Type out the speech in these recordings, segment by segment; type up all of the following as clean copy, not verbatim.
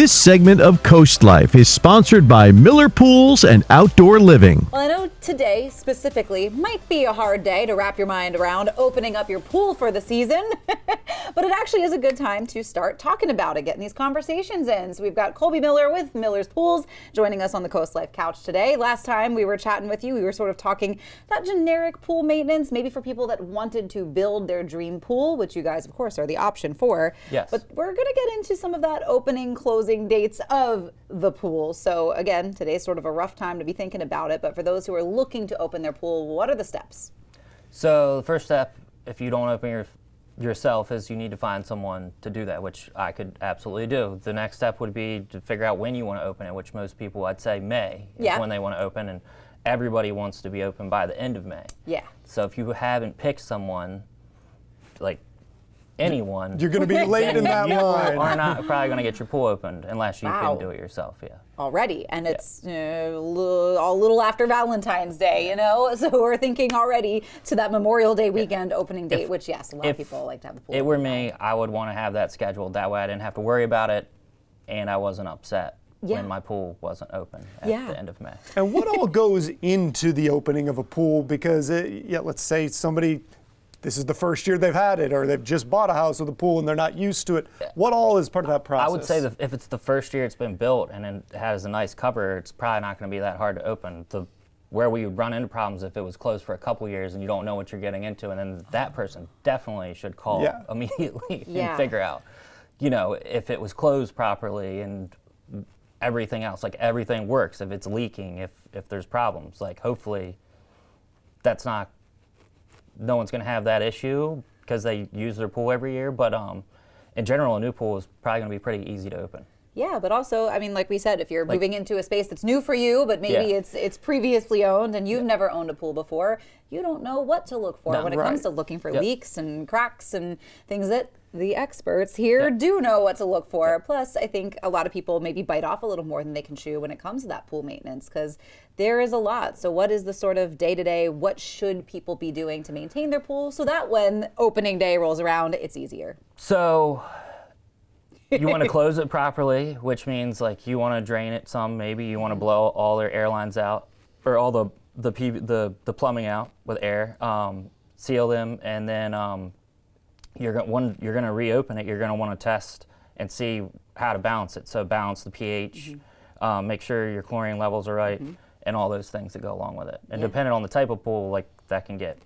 This segment of CoastLife is sponsored by Miller Pools and Outdoor Living. Well, I know today specifically might be a hard day to wrap your mind around opening up your pool for the season, but it actually is a good time to start talking about it, getting these conversations in. So we've got Colby Miller with Miller's Pools joining us on the CoastLife couch today. Last time we were chatting with you, we were sort of talking that generic pool maintenance, maybe for people that wanted to build their dream pool, which you guys, of course, are the option for. Yes. But we're going to get into some of that opening, closing dates of the pool. So again, today's sort of a rough time to be thinking about it, but for those who are looking to open their pool, what are the steps? So the first step, if you don't open yourself, is you need to find someone to do that, which I could absolutely do. The next step would be to figure out when you want to open it, which most people, I'd say May is when they want to open, and everybody wants to be open by the end of May. Yeah. So if you haven't picked someone, like anyone, you're going to be late in that line. You are not probably going to get your pool opened unless you can do it yourself. Yeah. Already, and it's a little after Valentine's Day, you know, so we're thinking already to that Memorial Day weekend opening date, which yes, a lot of people like to have the pool. If it were me, I would want to have that scheduled. That way I didn't have to worry about it, and I wasn't upset when my pool wasn't open at the end of May. And what all goes into the opening of a pool? Because let's say this is the first year they've had it, or they've just bought a house with a pool and they're not used to it. What all is part of that process? I would say that if it's the first year it's been built and it has a nice cover, it's probably not going to be that hard to open. Where we would run into problems if it was closed for a couple years and you don't know what you're getting into, and then that person definitely should call immediately and figure out, if it was closed properly and everything else, like everything works, if it's leaking, if there's problems, like hopefully no one's going to have that issue because they use their pool every year. But in general, a new pool is probably going to be pretty easy to open. Yeah, but also, I mean, like we said, if you're moving into a space that's new for you, but maybe it's previously owned and you've never owned a pool before, you don't know what to look for when it comes to looking for leaks and cracks and things that the experts here do know what to look for. Plus, I think a lot of people maybe bite off a little more than they can chew when it comes to that pool maintenance, because there is a lot. So what is the sort of day-to-day, what should people be doing to maintain their pool so that when opening day rolls around, it's easier? So you want to close it properly, which means like you want to drain it some, maybe you want to blow all their air lines out, or all the plumbing out with air, seal them, and then you're going to reopen it. You're going to want to test and see how to balance it. So balance the pH, make sure your chlorine levels are right, and all those things that go along with it. And depending on the type of pool, like that can get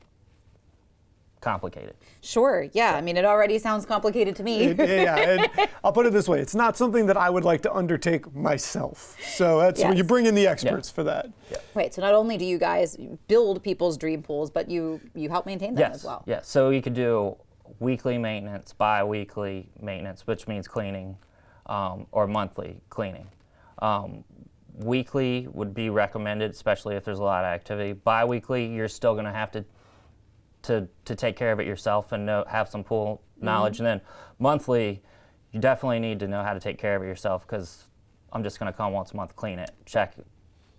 complicated. Sure, yeah. I mean, it already sounds complicated to me. And I'll put it this way. It's not something that I would like to undertake myself. So that's where you bring in the experts for that. Yeah. Right, so not only do you guys build people's dream pools, but you help maintain them as well. Yes, so you could do weekly maintenance, bi-weekly maintenance, which means cleaning, or monthly cleaning. Weekly would be recommended, especially if there's a lot of activity. Bi-weekly, you're still going to have to take care of it yourself and have some pool knowledge. And then monthly, you definitely need to know how to take care of it yourself, because I'm just going to come once a month, clean it, check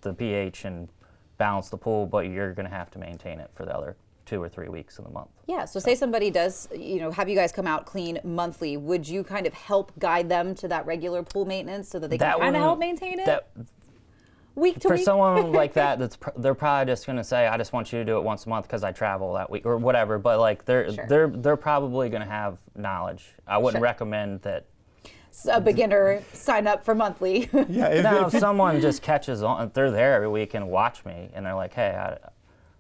the pH, and balance the pool, but you're going to have to maintain it for the other 2 or 3 weeks in the month. Yeah, so say somebody does, have you guys come out clean monthly. Would you kind of help guide them to that regular pool maintenance so that they can kind of help maintain it? Week to week? For someone like that, they're probably just going to say, I just want you to do it once a month because I travel that week or whatever. But like they're probably going to have knowledge. I wouldn't recommend that. A beginner sign up for monthly. If someone just catches on, they're there every week and watch me, and they're like, hey,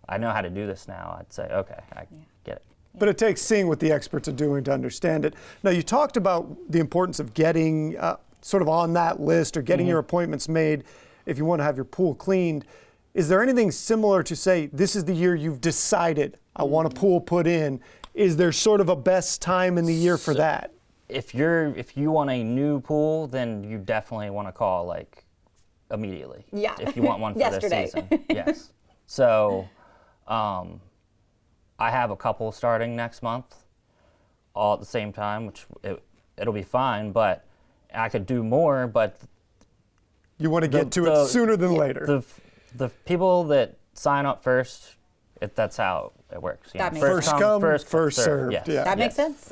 I know how to do this now, I'd say, okay, I get it. But it takes seeing what the experts are doing to understand it. Now, you talked about the importance of getting sort of on that list or getting your appointments made if you want to have your pool cleaned. Is there anything similar to say, this is the year you've decided I want a pool put in? Is there sort of a best time in the year for that? If you want a new pool, then you definitely want to call like immediately. Yeah. If you want one for this season. Yes. So I have a couple starting next month all at the same time, which it'll be fine, but I could do more, but you want to get to it sooner than later. The people that sign up first, that's how it works. That makes First come, first served. Yes. Yeah. That makes sense.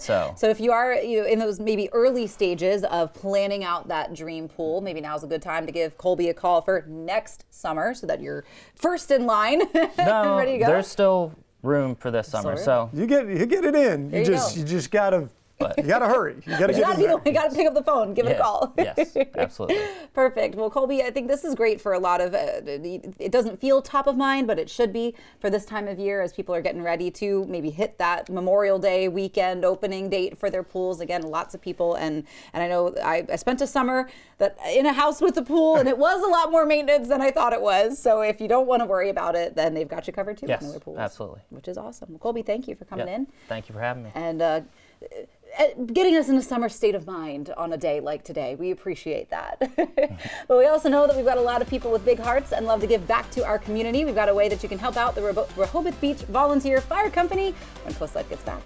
So if you are in those maybe early stages of planning out that dream pool, maybe now's a good time to give Colby a call for next summer so that you're first in line no, ready to go. there's still room for this summer. So You get it in. There you go. You just gotta hurry. You gotta You gotta pick up the phone, give it a call. Yes, absolutely. Perfect. Well, Colby, I think this is great for a lot of, it doesn't feel top of mind, but it should be for this time of year as people are getting ready to maybe hit that Memorial Day weekend opening date for their pools. Again, lots of people. And I know I spent a summer in a house with a pool, and it was a lot more maintenance than I thought it was. So if you don't want to worry about it, then they've got you covered too. Yes, Miller Pools, absolutely. Which is awesome. Well, Colby, thank you for coming in. Thank you for having me. And getting us in a summer state of mind on a day like today. We appreciate that. But we also know that we've got a lot of people with big hearts and love to give back to our community. We've got a way that you can help out the Rehoboth Beach Volunteer Fire Company when CoastLife gets back.